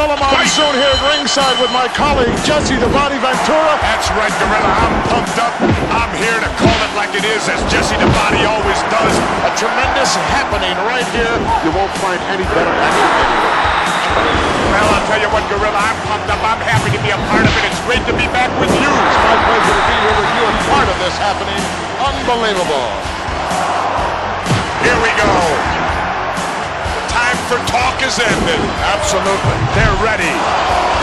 Gorilla Monsoon here at ringside with my colleague Jesse the Body Ventura. That's right, Gorilla. I'm pumped up. I'm here to call it like it is, as Jesse the Body always does. A tremendous happening right here. You won't find any better anywhere. Well, I'll tell you what, Gorilla, I'm pumped up. I'm happy to be a part of it. It's great to be back with you. It's my pleasure to be here with you and part of this happening. Unbelievable. Here we go. The time for talk is ended. Absolutely. They're ready.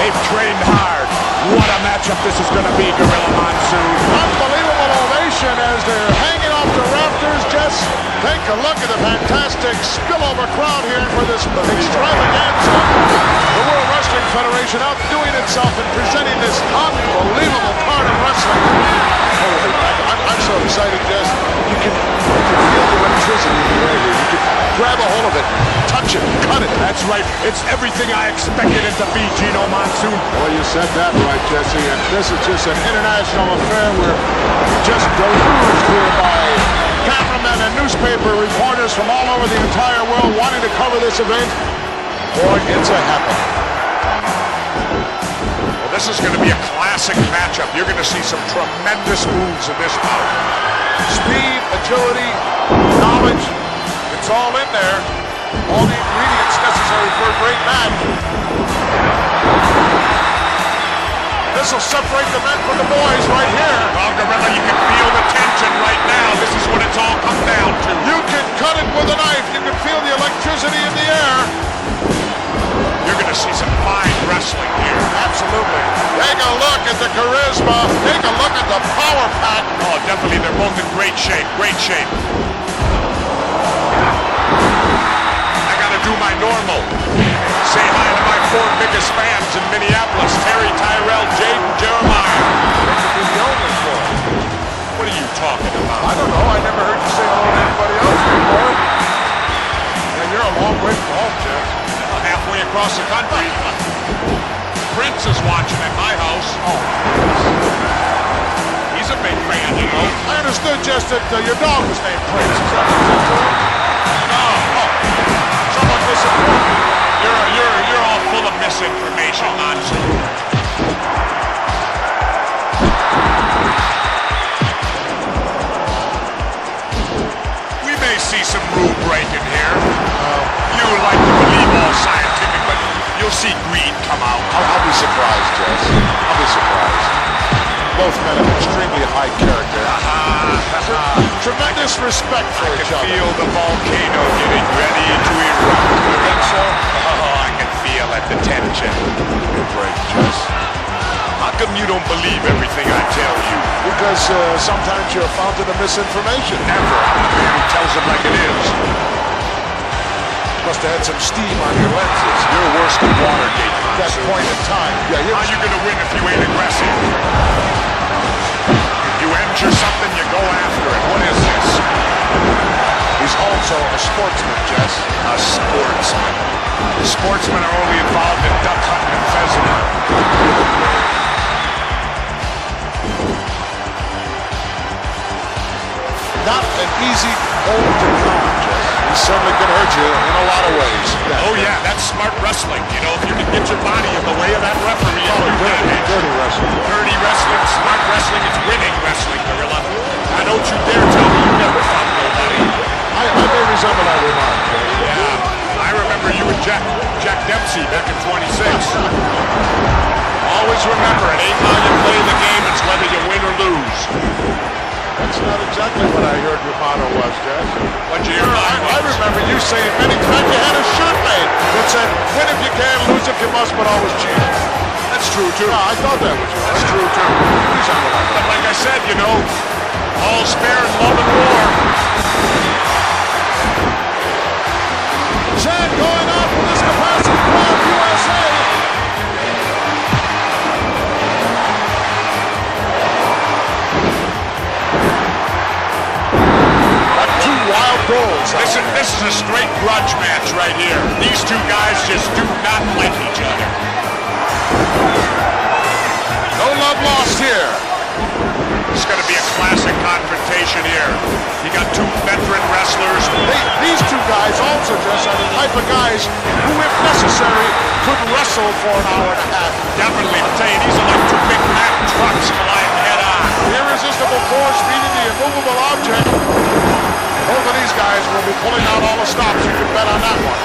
They've trained hard. What a matchup this is going to be, Gorilla Monsoon. Unbelievable ovation as they're hanging off the rafters. Just take a look at the fantastic spillover crowd here for this extravaganza. The World Wrestling Federation outdoing itself and presenting this unbelievable part of wrestling. I'm so excited, Jess. You can feel the electricity. You can grab a hold of it, touch it, cut it. That's right. It's everything I expected it to be, Gino Monsoon. Well, you said that right, Jesse. And this is just an international affair. We're just deluged here by cameramen and newspaper reporters from all over the entire world wanting to cover this event. Boy, it's a happening. Well, this is going to be a classic matchup. You're going to see some tremendous moves in this bout. Speed, agility, knowledge, it's all in there. All the ingredients necessary for a great match. This will separate the men from the boys right here. Well, Gorilla, you can feel the tension right now. This is what it's all come down to. You can cut it with a knife. You can feel the electricity in the air. You're going to see some fine wrestling here. Absolutely. Take a look at the charisma. Take a look at the power pack. Oh, definitely. They're both in great shape. Great shape. I got to do my normal. Say hi to my 4 biggest fans in Minneapolis. Terry, Tyrell, Jade, and Jeremiah. What are you talking about? I don't know. I never heard you say hello to anybody else before. Yeah, you're a long way from home, Jeff. Halfway across the country. Prince is watching at my house. Oh, he's a big fan, you know. I understood, Jess, that your dog was named Prince. Is that true? No. Oh, someone misinformed me. You're all full of misinformation, Monsoon. We may see some rule breaking here. You like to believe all scientific, but you'll see greed come out. I'll be surprised, Jess. I'll be surprised. Both men have extremely high character. Tremendous respect for each other. I can feel the volcano getting ready to erupt. You think so? Oh, I can feel it, the tension. You're great, Jess. How come you don't believe everything I tell you? Because sometimes you're a fountain of misinformation. Never. I'm the man who tells them like it is. Must have had some steam on your lenses. You're worse than Watergate, At that point in time. Yeah, how you gonna win if you ain't aggressive? If you injure something, you go after it. What is this? He's also a sportsman, Jess. A sportsman. Sportsmen are only involved in duck hunting and pheasant hunting. Not an easy hold to count, Jess. He certainly can hurt you in a lot of ways. Oh yeah, that's smart wrestling. You know, if you can get your body in the way of that referee, Dirty wrestling. Dirty wrestling, smart wrestling, it's winning wrestling, Gorilla. Now don't you dare tell me you never fought nobody. I may resemble that remark. Yeah, I remember you and Jack Dempsey back in 26. Always remember, it ain't how you play the game, it's whether you win or lose. That's not exactly what I heard your motto was, Jess. What'd you hear mine was? I remember you saying many times you had a shirt made that said, win if you can, lose if you must, but always cheat. That's true, too. No, I thought that was true. That's true, too. But like I said, you know, all's fair in love and war. Chad going off with this capacity crowd, USA. Wild goals. This is a straight grudge match right here. These two guys just do not like each other. No love lost here. It's going to be a classic confrontation here. You got two veteran wrestlers. These two guys also, Jess, are the type of guys who, if necessary, could wrestle for an hour and a half. Definitely. I'm telling you, these are like two big Mack trucks colliding head on. Irresistible force meeting the immovable object. Both of these guys will be pulling out all the stops. You can bet on that one.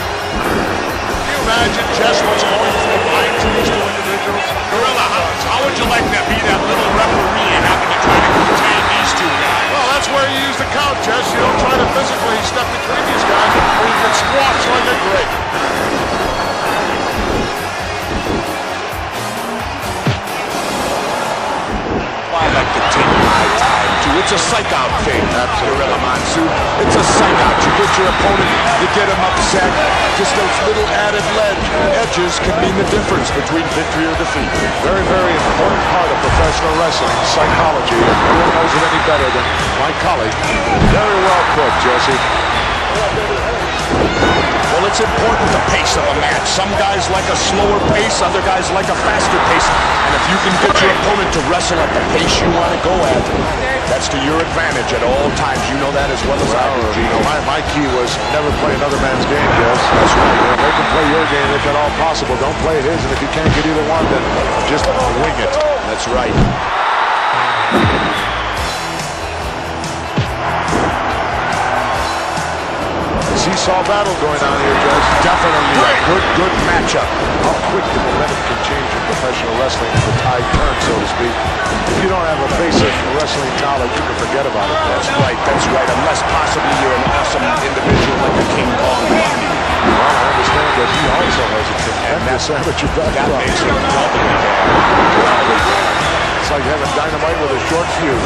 Can you imagine just what's going through the minds of these two individuals? Gorilla, how would you like to be that little referee and having to try to contain these two guys? Well, that's where you use the count, Jess. You don't try to physically step between these guys or you get squashed like a grape. I like to take my time, too. It's a psych-out thing, Gorilla Monsoon. It's a psych-out. You get your opponent, you get him upset. Just those little added edges can mean the difference between victory or defeat. Very, very important part of professional wrestling, psychology. And no one knows it any better than my colleague. Very well put, Jesse. Well, it's important the pace of a match. Some guys like a slower pace, other guys like a faster pace. And if you can get your opponent to wrestle at the pace you want to go at, that's to your advantage at all times. You know that as well as I do, Gino. My key was never play another man's game, Jess. That's right. If they can play your game, if at all possible, don't play his. And if you can't get either one, then just wing it. That's right. Seesaw battle going on here, Jess. Definitely a good matchup. How quick the momentum can change in professional wrestling if the tide turns, so to speak. If you don't have a basic wrestling knowledge, you can forget about it. That's right, that's right. Unless possibly you're an awesome individual like a King Kong. Well, I understand that he also has a tremendous amateur That background. makes him doubly bad. It's like having dynamite with a short fuse.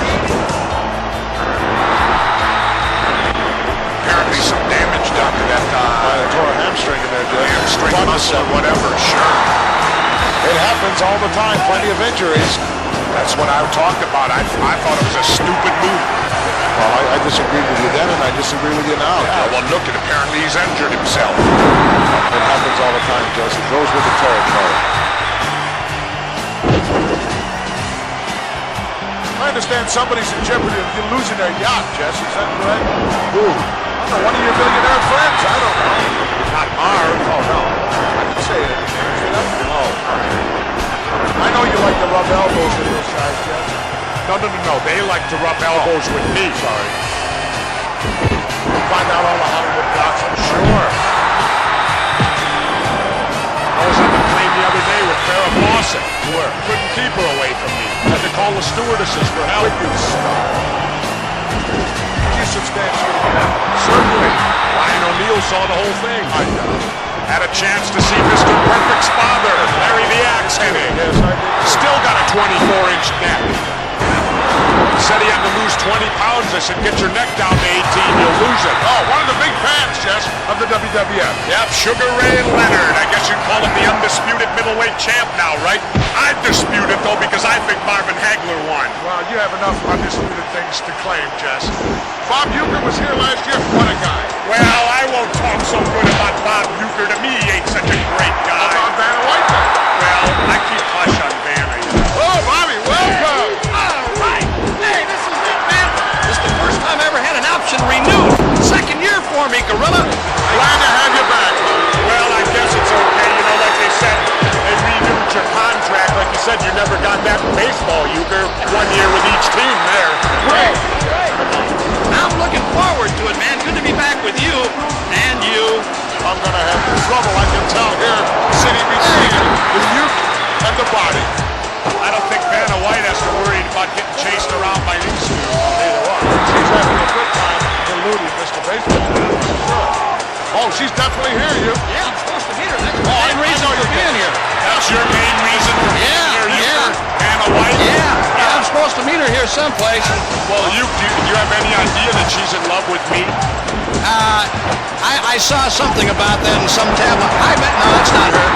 Apparently some damage done to that Tore a hamstring in there, Jess. hamstring muscle or whatever, sure. It happens all the time. Plenty of injuries. That's what I talked about. I thought it was a stupid move. Well, I disagreed with you then, and I disagree with you now. Yeah, well, look, apparently he's injured himself. It happens all the time, Jess. It goes with the territory. I understand somebody's in jeopardy of losing their yacht, Jess. Is that correct? Who? I don't know, one of your billionaire friends. I don't know. Not Marv. Oh, no. I didn't say anything. Did I? No. I know you like to rub elbows with those guys, Jess. No. They like to rub elbows with me. Sorry. Find out all the Hollywood gossip. Sure. I was on the plane the other day with Farrah Fawcett. Where? Couldn't keep her away from me. Had to call the stewardesses for help. You stop. You substantiate that. Certainly. Ryan O'Neal saw the whole thing. I know. Had a chance to see Mr. Perfect's father, Larry the Axe Hennig. Yes, I did. Still got a 24-inch neck. Said he had to lose 20 pounds. I said, get your neck down to 18, you'll lose it. Oh, one of the big fans, Jess, of the WWF. Yep, Sugar Ray Leonard. I guess you'd call him the undisputed middleweight champ now, right? I dispute it, though, because I think Marvin Hagler won. Well, you have enough undisputed things to claim, Jess. Bob Uecker was here last year. What a guy. Well, I won't talk so good about Bob Uecker. To me, he ain't such a great guy. How about Vanna White then? Well, I keep hush on Vanna. Oh, Bobby, welcome. All right. Hey, this is it, man. This is the first time I ever had an option renewed. Second year for me, Gorilla. Glad to have you back. Well, I guess it's okay. You know, like they said, they renewed your contract. Like you said, you never got back to baseball, Uecker. 1 year with each team there. Great. I'm looking forward to it, man. Good to be back with you and you. I'm going to have trouble, I can tell here, city between the youth and the body. I don't think Vanna White has to worry about getting chased around by these two. Neither one. She's having a good time eluding Mr. Baseball. Sure. Oh, she's definitely here, you. Yeah, I'm supposed to meet her. That's the Oh, main reason for being here. That's your main reason for being here, Uecker? Vanna White? Yeah, I'm supposed to meet her here someplace. Well, do you have any idea that she's in love with me? I saw something about that in some tablet. No, that's not her.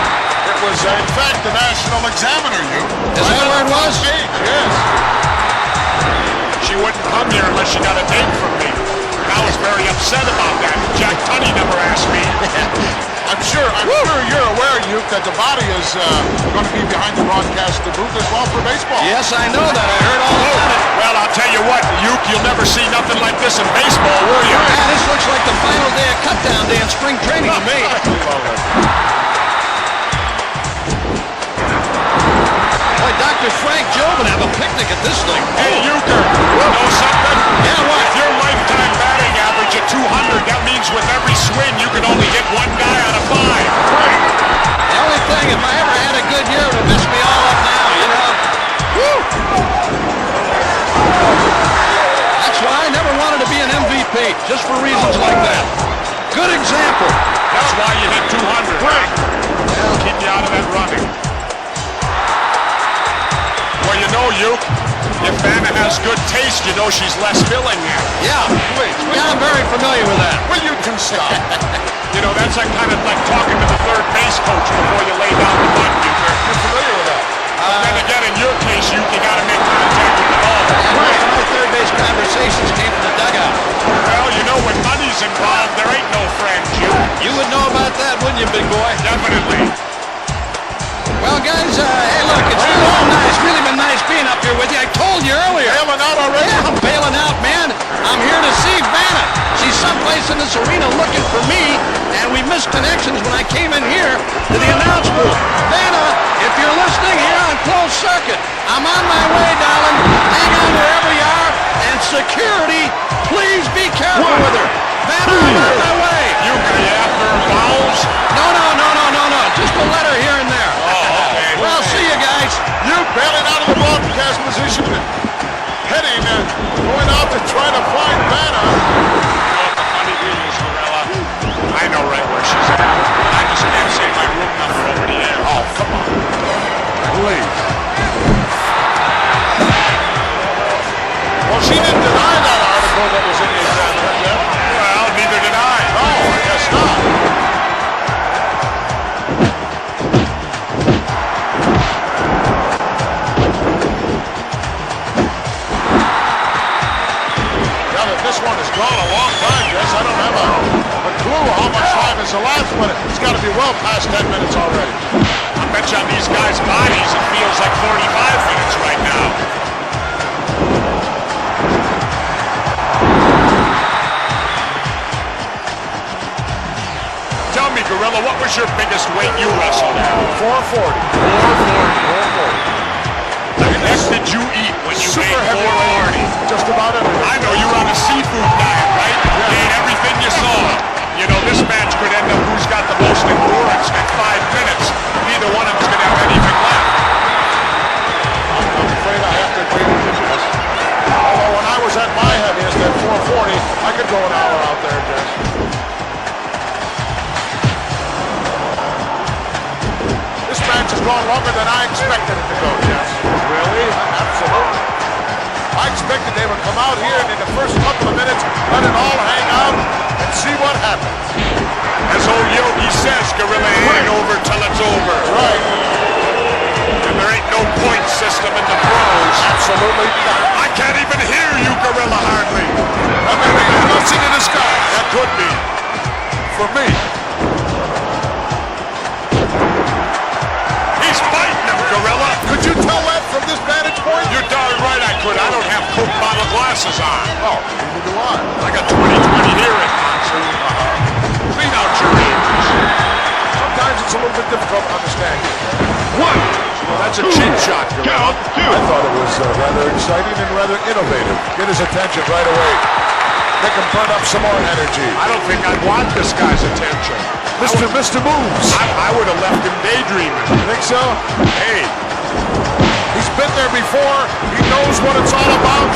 It was, in fact, the National Examiner, you. Is that where it was? Page, yes. She wouldn't come here unless she got a date from me. And I was very upset about that. Jack Tunney never asked me. I'm sure you're aware, Uke, that the body is going to be behind the broadcast booth as well for baseball. Yes, I know that. I heard all about it. Well, I'll tell you what, Uke, you'll never see nothing like this in baseball, will you? Man, this looks like the final day of cutdown day in spring training to me. pyrotechnic at this thing. Hey, Euchre, you know something? Yeah, what? If your lifetime batting average at 200, that means with every swing you can only hit one guy out of 5. The only thing, if I ever had a good year, it would mess me all up now, you know? Woo! That's why I never wanted to be an MVP, just for reasons like that. Good example. That's why you hit 200, right? Keep you out of that running. Well, you know, Uke, if Vanna has good taste, you know she's less filling now. Yeah, yeah, I'm very familiar with that. Well, you can stop. You know, that's like kind of like talking to the third base coach before you lay down the bunt, Euchre. You're familiar with that. Then again, in your case, you got to make contact with the ball. Most of my third base conversations came from the dugout. Well, you know, when money's involved, there ain't no friends, You would know about that, wouldn't you, big boy? Definitely. Well, guys, hey, look, it's really been nice being up here with you. I told you earlier. Bailing out already? Yeah, I'm bailing out, man. I'm here to see Vanna. She's someplace in this arena looking for me, and we missed connections when I came in here to the announce booth. Vanna, if you're listening here on closed circuit, I'm on my way, darling. Hang on wherever you are, and security, please be careful with her. Vanna, I'm on my way. You after vowels? No. Just a letter here and there. Okay. Well, see you guys. You bailing out of the broadcast position, heading, going out to try to find Vanna. The funny thing is, Gorilla, I know right where she's at. I just can't say my room number over the air. Oh, come on. Please. Well, she didn't deny that article that was in the Examiner, Jeff. Well, neither did I. No, I guess not. This one has gone a long time, Jess. I don't have a clue how much time has elapsed, but it's got to be well past 10 minutes already. I bet you on these guys' bodies it feels like 45 minutes right now. Tell me, Gorilla, what was your biggest weight you wrestled at? 440. 440. What did you eat when you Super weighed heavy 440? Just about everything. I know you were on a seafood diet, right? You ate everything you saw. You know, this match could end up who's got the most endurance at 5 minutes. Neither one of them's going to have anything left. I'm afraid I have to agree with you, Jess. Although when I was at my heaviest at 440, I could go an hour out there, Jess. This match has gone longer than I expected it to go, Jess. Really? Absolutely. I expected they would come out here and in the first couple of minutes let it all hang out and see what happens. As old Yogi says, Gorilla, it ain't over till it's over. Right. And there ain't no point system in the pros. Absolutely not. I can't even hear you, Gorilla, hardly. I mean, we got nothing in the sky. That could be. For me. He's fighting him, Gorilla. Could you tell that from this vantage point? You're darn right I could. I don't have Coke bottle glasses on. Oh, neither do I. I got 20/20 hearing, Monsoon. Clean out your ears. Sometimes it's a little bit difficult to understand you. One. Well, that's a chin shot, Gorilla. I thought it was rather exciting and rather innovative. Get his attention right away. Make him burn up some more energy. I don't think I'd want this guy's attention. Mr. Moves. I would have left him daydreaming. You think so? Hey, He's been there before. He knows what it's all about.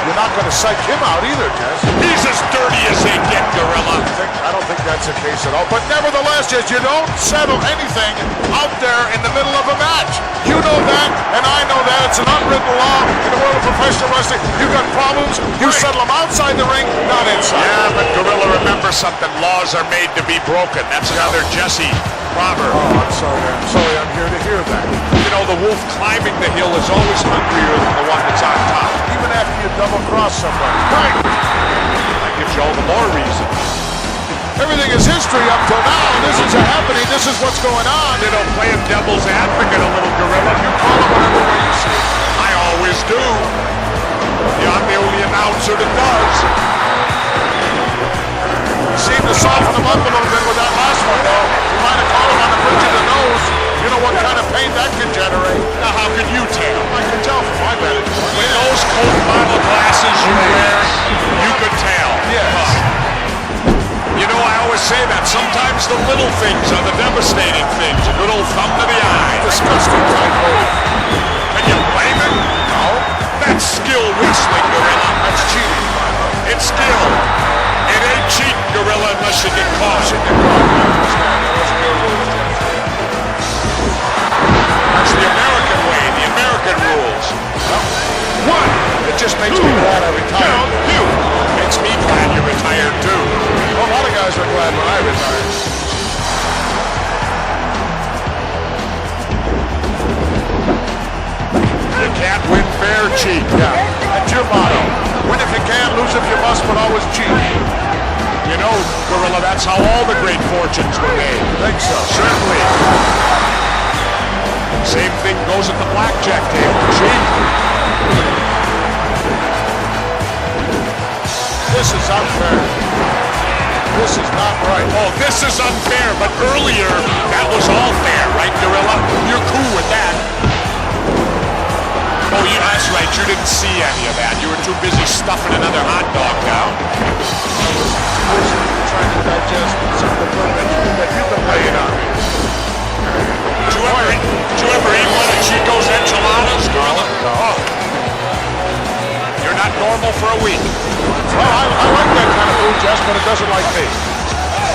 You're not going to psych him out either, Jess. he's as dirty as they get, Gorilla. I don't think that's the case at all. But nevertheless, Jess, you don't settle anything out there in the middle of a match. You know that, and I know that. It's an unwritten law in the world of professional wrestling. You got problems, you settle them outside the ring, not inside. Yeah, but Gorilla, remember something. Laws are made to be broken. That's another Jesse proverb. Oh, I'm sorry. I'm here to hear that. You know, the wolf climbing the hill is always hungrier than the one that's on top. Even after you double-cross somebody. Right. That gives you all the more reason. Everything is history up till now. This is happening. This is what's going on. You know, playing devil's advocate a little, Gorilla. You call it whatever way you see it. I always do. Yeah, I'm the only announcer that does. You seem to soften them up a little bit with that last one, though. You might have caught him on the bridge of the nose. You know what kind of pain that can generate. Now, how can you tell? I can tell from my vantage say that. Sometimes the little things are the devastating things. A good old thumb to the eye. Disgusting tight hold. Can you blame him? No. That's skill wrestling, Gorilla. That's cheating. It's skill. It ain't cheating, Gorilla, unless you get caught. That's the American way, the American rules. One. It just makes me glad I retired. Two. Makes me glad you retired, too. Well, a lot of guys were glad when I retired. You can't win fair, cheat. Yeah, that's your motto. Win if you can, lose if you must, but always cheat. You know, Gorilla, that's how all the great fortunes were made. Think so? Certainly. Same thing goes at the blackjack table. Cheat. This is unfair. This is not right. Oh, this is unfair, but earlier, that was all fair, right, Gorilla? You're cool with that. Oh, that's right. You didn't see any of that. You were too busy stuffing another hot dog down. Trying to digest some of the food that you've been laying on me. Did you ever eat one of Chico's enchiladas, Gorilla? No. Oh. You're not normal for a week. Well, I like that kind of food, Jess, but it doesn't like me.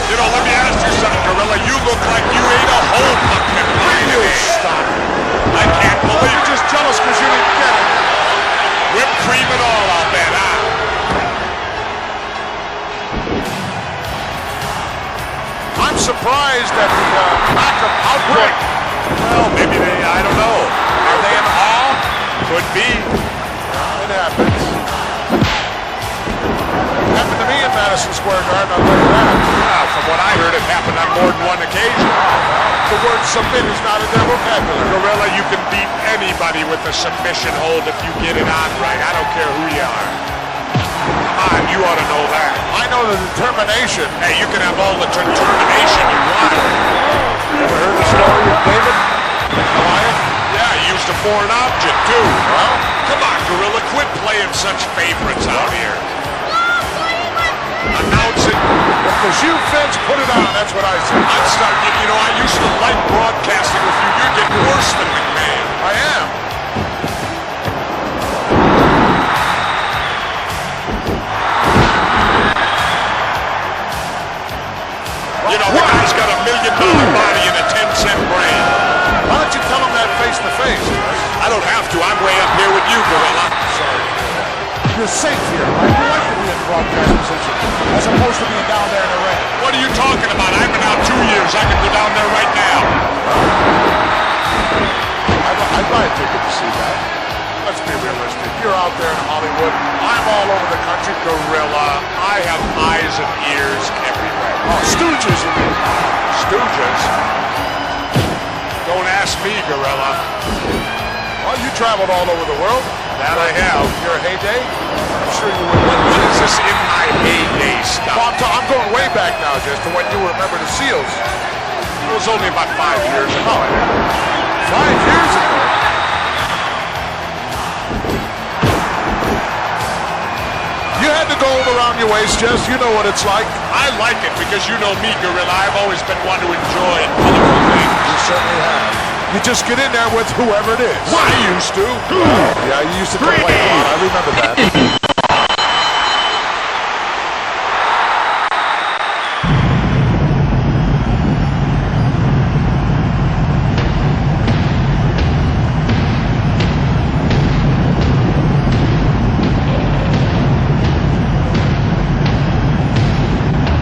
You know, let me ask you something, Gorilla. You look like you ate a whole pumpkin pie today. Stop. I can't believe You're just jealous because you didn't get it. whipped cream and all, I'll bet, huh? I'm surprised at the lack of output. Well, maybe they, I don't know. Are they in awe? Could be. It happens. It happened to me in Madison Square Garden, I'll tell you that. Well, from what I heard, it happened on more than one occasion. The word submit is not in their vocabulary. Gorilla, you can beat anybody with a submission hold if you get it on right. I don't care who you are. Come on, you ought to know that. I know the determination. Hey, you can have all the determination you want. You ever heard the story of David and Goliath? Yeah, he used a foreign object, too. Well, Come on, Gorilla, quit playing such favorites out here. Announce it. if the shoe fits, put it on. That's what I say. I'm starting, you know, I used to like broadcasting with you. You're getting worse than McMahon. I am. You know, the guy's got $1 million body and a 10-cent brain. Why don't you tell him that face to face? I don't have to. I'm way up here with you, Gorilla. Sorry. You're safe here, right? You like to be in broadcast position, as opposed to being down there in the ring. What are you talking about? I've been out 2 years. I can go down there right now. I'd buy a ticket to see that. Let's be realistic. You're out there in Hollywood. I'm all over the country. Gorilla, I have eyes and ears everywhere. Oh, Stooges, you mean? Stooges? Don't ask me, Gorilla. Well, you traveled all over the world. That I have. Your heyday? I'm sure you would. What is this in my heyday stuff? Well, I'm going way back now, just to when you were a member of the SEALs. It was only about 5 years ago. 5 years ago. You had the gold around your waist, Jess. You know what it's like. I like it because you know me, Gorilla. I've always been one to enjoy colorful things. You certainly have. You just get in there with whoever it is. I used to. Yeah, you used to complain a lot. I remember that.